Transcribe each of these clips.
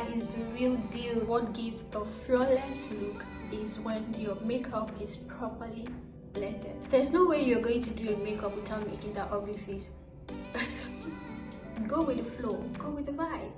That is the real deal. What gives a flawless look is when your makeup is properly blended. There's no way you're going to do your makeup without making that ugly face. Go with the flow, go with the vibe.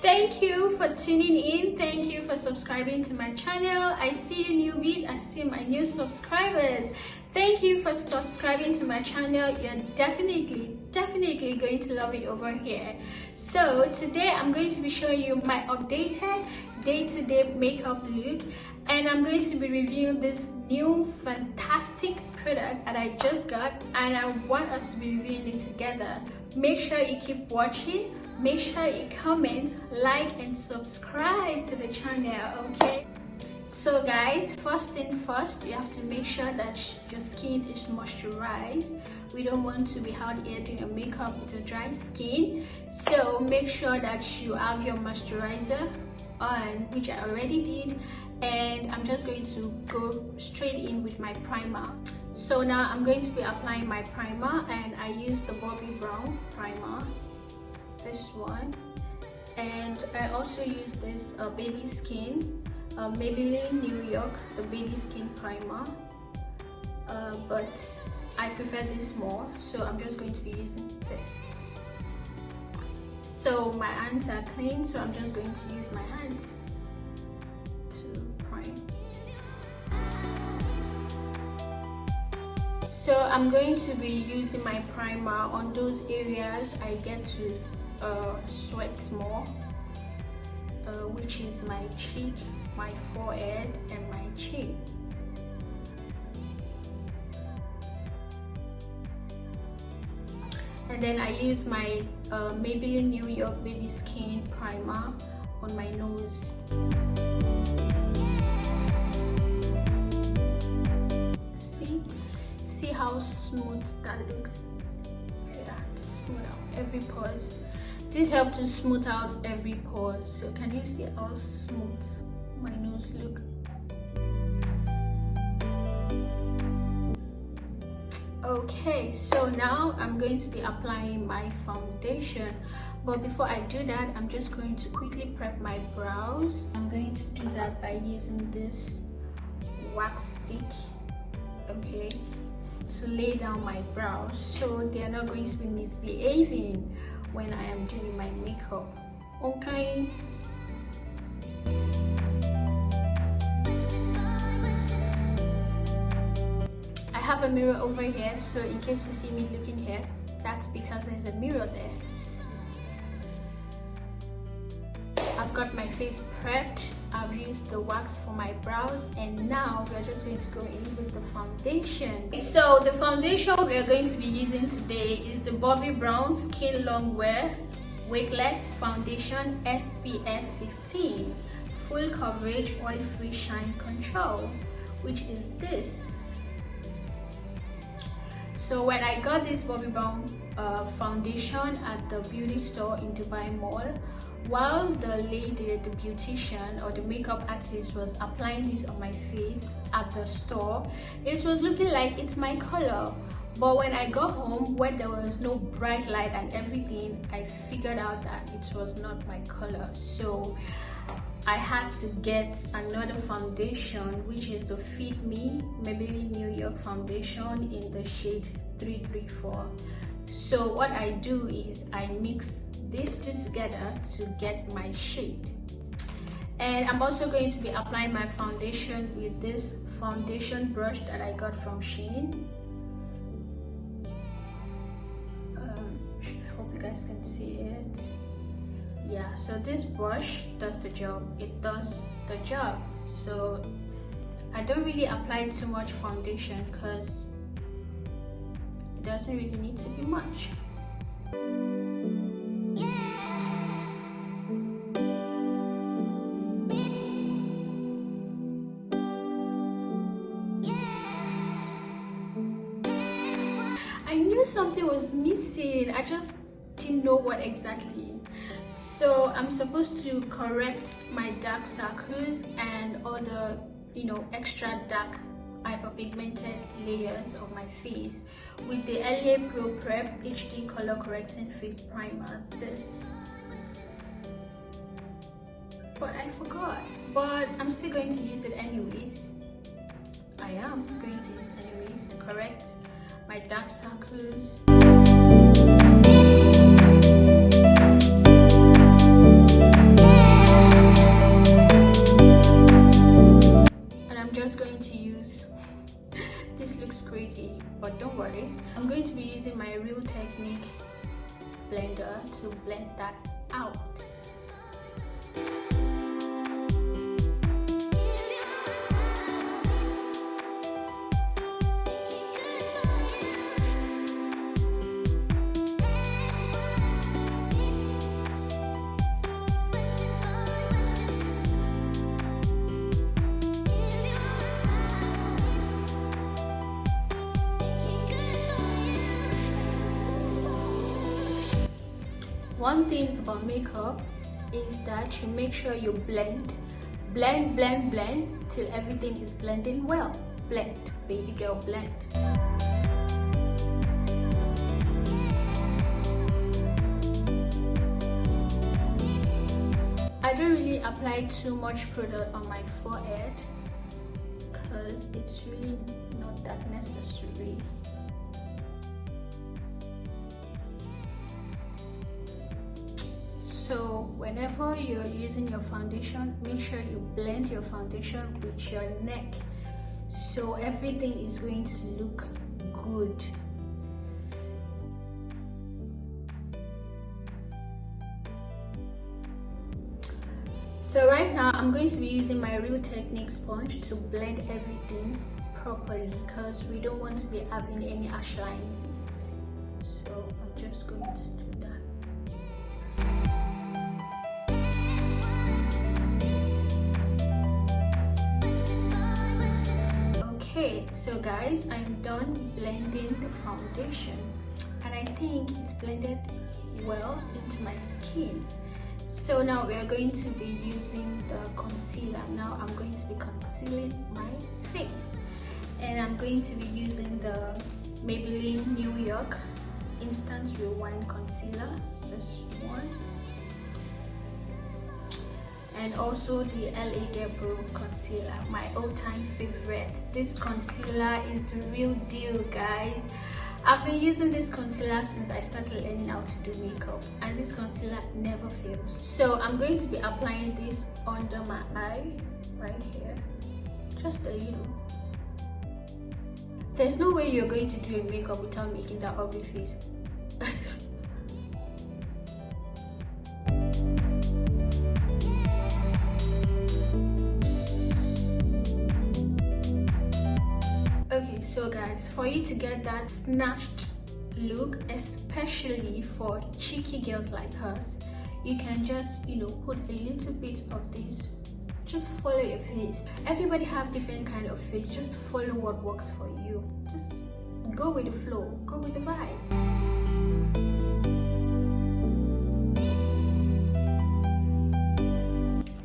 Thank you for tuning in. Thank you for subscribing to my channel. I see you newbies. I see my new subscribers. Thank you for subscribing to my channel. You're definitely going to love it over here. So today I'm going to be showing you my updated day-to-day makeup look, and I'm going to be reviewing this new fantastic product that I just got, and I want us to be reviewing it together. Make sure you keep watching. Make sure you comment, like, and subscribe to the channel, okay? So guys, first thing first, you have to make sure that your skin is moisturized. We don't want to be out here doing a makeup with a dry skin. So make sure that you have your moisturizer on, which I already did. And I'm just going to go straight in with my primer. So now I'm going to be applying my primer, and I use the Bobbi Brown primer. This one, and I also use this baby skin Maybeline New York, the baby skin primer, but I prefer this more, so I'm just going to be using this. So my hands are clean, so I'm just going to use my hands to prime. So I'm going to be using my primer on those areas I get to sweat more, which is my cheek, my forehead, and my chin. And then I use my Maybeline New York baby skin primer on my nose. See how smooth that looks? Yeah, smooth out every pores. This helps to smooth out every pore. So can you see how smooth my nose look? Okay, so now I'm going to be applying my foundation, but before I do that, I'm just going to quickly prep my brows. I'm going to do that by using this wax stick, okay, to lay down my brows so they are not going to be misbehaving when I am doing my makeup, okay? I have a mirror over here, so in case you see me looking here, that's because there's a mirror there. I've got my face prepped. I've used the wax for my brows, and now we're just going to go in with the foundation. So the foundation we're going to be using today is the Bobbi Brown Skin Longwear Weightless Foundation SPF 15 Full Coverage Oil Free Shine Control, which is this. So when I got this Bobbi Brown foundation at the beauty store in Dubai Mall, while the lady, the beautician or the makeup artist was applying this on my face at the store, it was looking like it's my color. But when I got home, where there was no bright light and everything, I figured out that it was not my color. So I had to get another foundation, which is the Fit Me Maybelline New York foundation in the shade 334. So what I do is I mix these two together to get my shade. And I'm also going to be applying my foundation with this foundation brush that I got from Shein. I hope you guys can see it. Yeah, so this brush does the job. It does the job. So I don't really apply too much foundation because it doesn't really need to be much. I knew something was missing. I just didn't know what exactly. So I'm supposed to correct my dark circles and all the, you know, extra dark hyperpigmented layers of my face with the LA Pro Prep HD Color Correcting Face Primer. This, but I forgot. But I'm still going to use it anyways. I am going to use it anyways to correct my dark circles. Crazy, but don't worry, I'm going to be using my Real Technique blender to blend that out. One thing about makeup is that you make sure you blend till everything is blending well. Blend, baby girl, blend. I don't really apply too much product on my forehead because it's really not that necessary. So whenever you're using your foundation, make sure you blend your foundation with your neck so everything is going to look good. So right now I'm going to be using my Real Technique sponge to blend everything properly because we don't want to be having any harsh lines. So I'm just going to do that. Okay, so guys, I'm done blending the foundation and I think it's blended well into my skin. So now we are going to be using the concealer. Now I'm going to be concealing my face and I'm going to be using the Maybeline New York Instant Rewind Concealer, this one, and also the Lagirl concealer, my all-time favorite. This concealer is the real deal, guys. I've been using this concealer since I started learning how to do makeup and this concealer never fails. So I'm going to be applying this under my eye right here, just a little. There's no way you're going to do your makeup without making that ugly face. Okay, so guys, for you to get that snatched look, especially for cheeky girls like us, you can just, you know, put a little bit of this. Just follow your face. Everybody have different kind of face. Just follow what works for you. Just go with the flow, go with the vibe.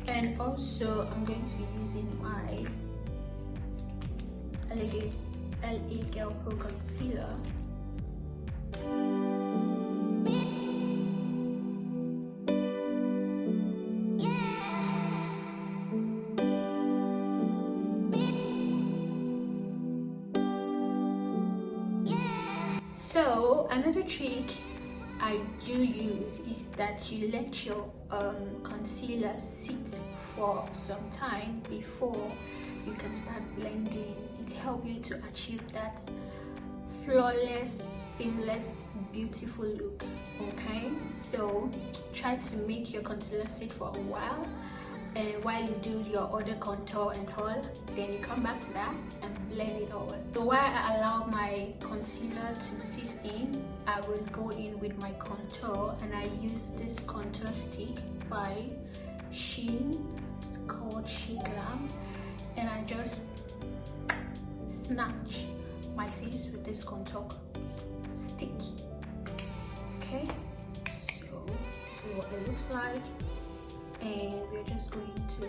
And also I'm going to be using my Lagirl Pro Concealer. So another trick I do use is that you let your concealer sit for some time before you can start blending. It helps you to achieve that flawless, seamless, beautiful look. Okay, so try to make your concealer sit for a while, and while you do your other contour and all, then you come back to that and blend it all. So while I allow my concealer to sit in, I will go in with my contour, and I use this contour stick by Shein. It's called GLAM, and I just snatch my face with this contour. sticky. Okay, so this is what it looks like, and we're just going to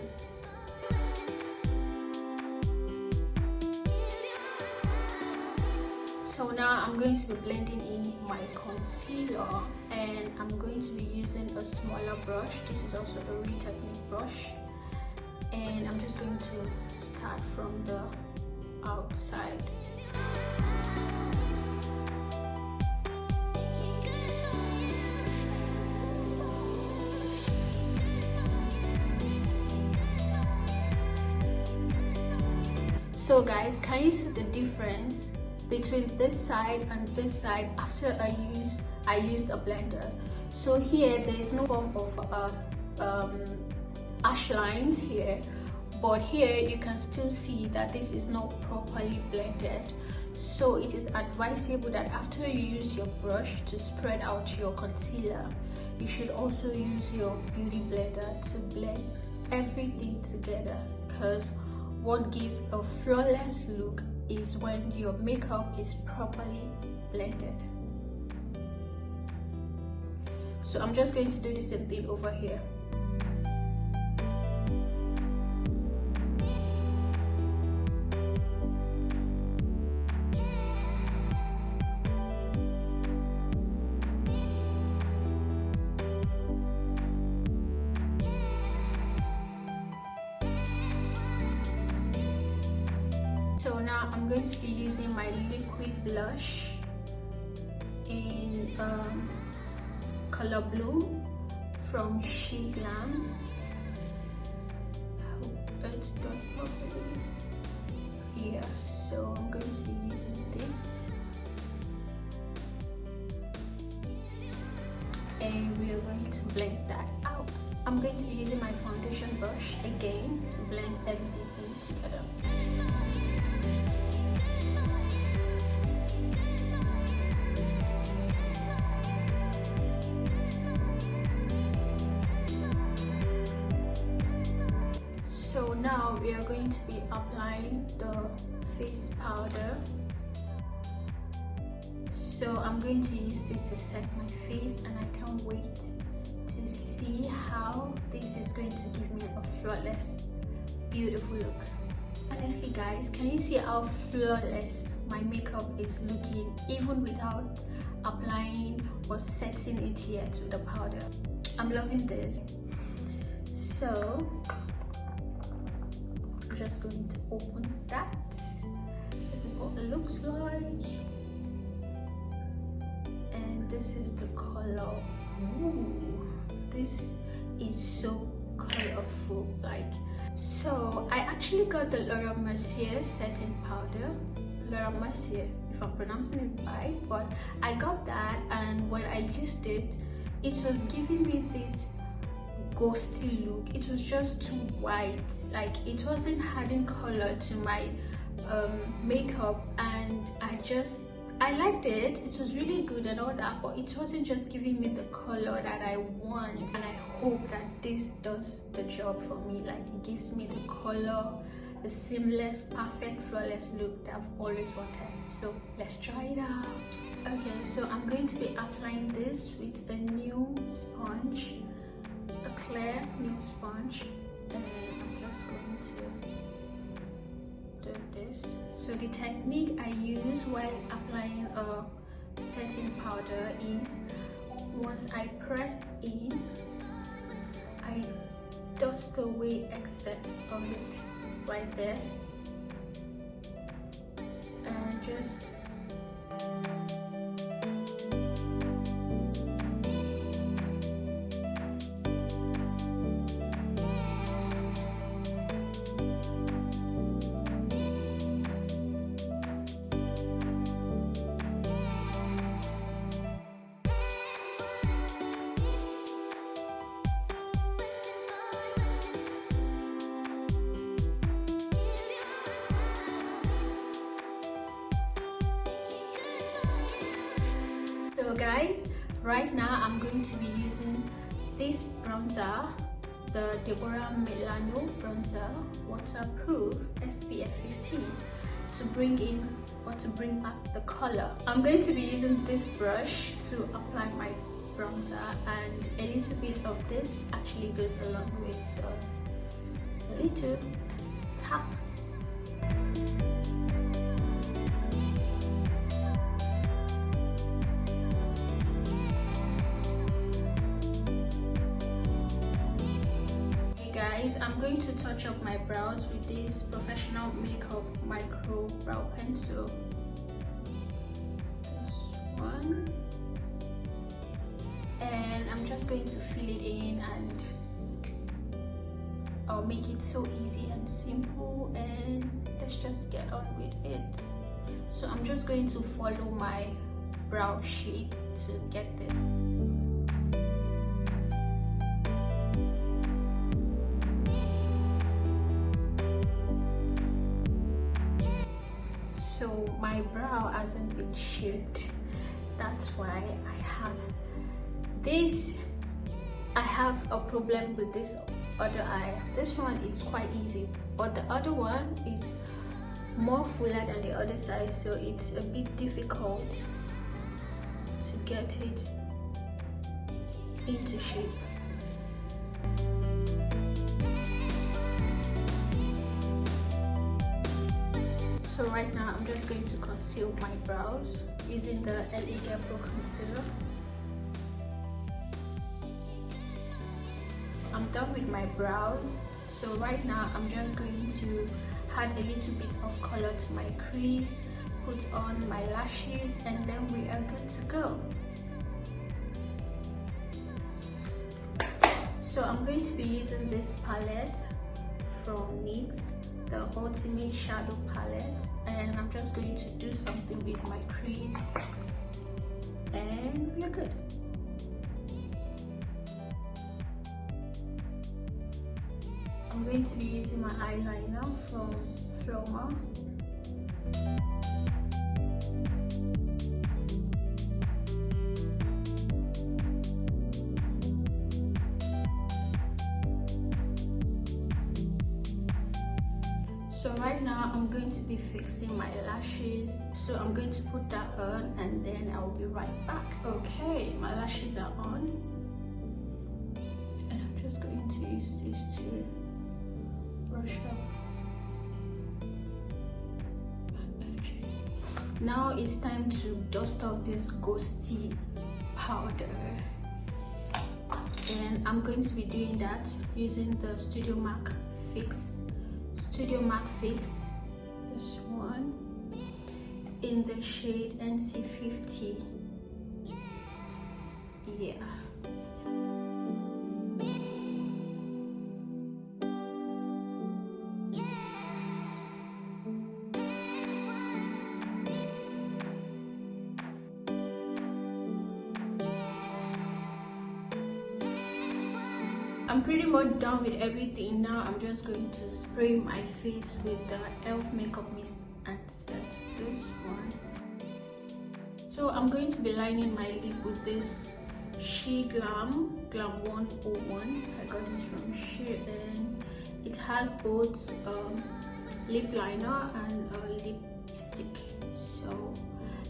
so now I'm going to be blending in my concealer, and I'm going to be using a smaller brush. This is also a Technique brush, and I'm just going to start from the outside. So guys, can you see the difference between this side and this side after I used a blender? So here there is no form of ash lines here, but here you can still see that this is not properly blended. So it is advisable that after you use your brush to spread out your concealer, you should also use your beauty blender to blend everything together, because what gives a flawless look is when your makeup is properly blended. So I'm just going to do the same thing over here. So now I'm going to be using my liquid blush in color blue from GLAM. I hope that's done properly. Yeah, so I'm going to be using this, and we are going to blend that out. I'm going to be using my foundation brush again to blend everything together. So now we are going to be applying the face powder. So I'm going to use this to set my face, and I can't wait to see how this is going to give me a flawless, beautiful look. Honestly guys, can you see how flawless my makeup is looking even without applying or setting it yet with the powder? I'm loving this. So I'm just going to open that. This is what it looks like, and this is the color. Ooh, this is so colorful. Like, so I actually got the Laura Mercier setting powder. Laura Mercier, if I'm pronouncing it right, but I got that, and when I used it, it was giving me this ghosty look. It was just too white, like it wasn't adding color to my makeup, and I liked it. It was really good and all that, but it wasn't just giving me the color that I want, and I hope that this does the job for me. Like, it gives me the color, the seamless, perfect, flawless look that I've always wanted. So let's try it out. Okay, so I'm going to be applying this with a new sponge, a clear new sponge, and I'm just going to do this. So the technique I use while applying a setting powder is, once I press in, I dust away excess of it right there, and just So guys, right now I'm going to be using this bronzer, the DEBORAH Milano bronzer, waterproof, SPF 15, to bring in or to bring back the color. I'm going to be using this brush to apply my bronzer, and a little bit of this actually goes a long way, so a little tap. Guys, I'm going to touch up my brows with this professional makeup micro brow pencil. This one, and I'm just going to fill it in, and I'll make it so easy and simple, and let's just get on with it. So I'm just going to follow my brow shape to get there. So my brow hasn't been shaped, that's why I have a problem with this other eye. This one is quite easy, but the other one is more fuller than the other side, so it's a bit difficult to get it into shape. So right now I'm just going to conceal my brows using the Lagirl concealer. I'm done with my brows, so right now I'm just going to add a little bit of color to my crease, put on my lashes, and then we are good to go. So I'm going to be using this palette from NYX, the Ultimate Shadow Palette, and I'm just going to do something with my crease, and we're good. I'm going to be using my eyeliner from Floma. So right now I'm going to be fixing my lashes, so I'm going to put that on and then I'll be right back. Okay, my lashes are on, and I'm just going to use this to brush up my edges. Now it's time to dust off this ghosty powder, and I'm going to be doing that using the Studio Mac Fix, this one in the shade NC50. Yeah. I'm pretty much done with everything. Now I'm just going to spray my face with the e.l.f. makeup mist and set, this one. So I'm going to be lining my lip with this GLAM 101. I got this from shein. It has both lip liner and a lipstick, so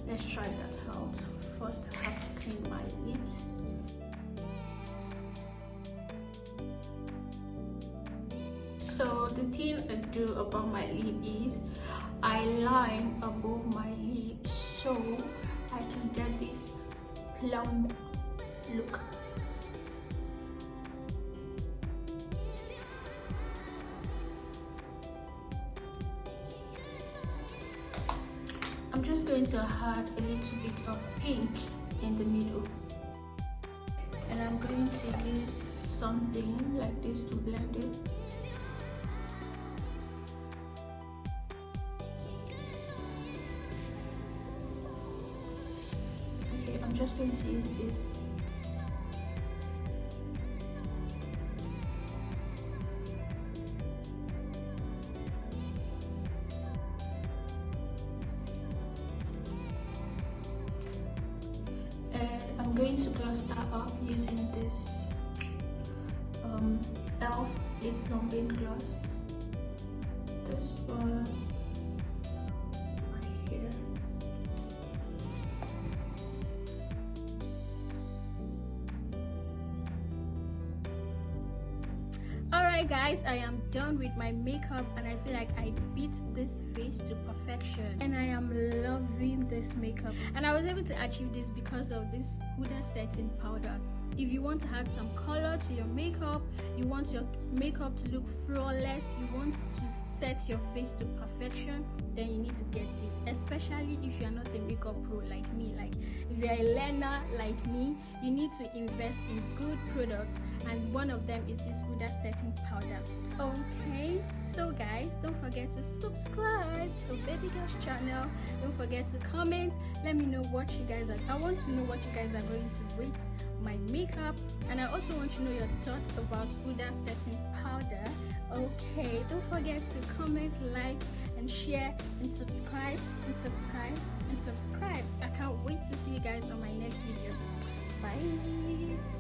let's try that out. First I have to clean my lips. So the thing I do about my lip is I line above my lips so I can get this plump look. I'm just going to add a little bit of pink in the middle, and I'm going to use something like this to blend it. I'm just going to use this. And I'm going to gloss that up using this e.l.f. lip plumping gloss. This one. guys, I am done with my makeup and I feel like I beat this face to perfection and I am loving this makeup, and I was able to achieve this because of this Huda setting powder. If you want to add some color to your makeup, you want your makeup to look flawless, you want to set your face to perfection, then you need to get this, especially if you are not a makeup pro like me. Like if you're a learner like me, you need to invest in good products, and one of them is this Huda setting powder. Okay, so guys, don't forget to subscribe to Baby Girl's channel. Don't forget to comment. Let me know what you guys are. I want to know what you guys are going to rate my makeup, and I also want to know your thoughts about Huda setting powder. Okay, don't forget to comment, like and share and subscribe and subscribe and subscribe. I can't wait to see you guys on my next video. Bye.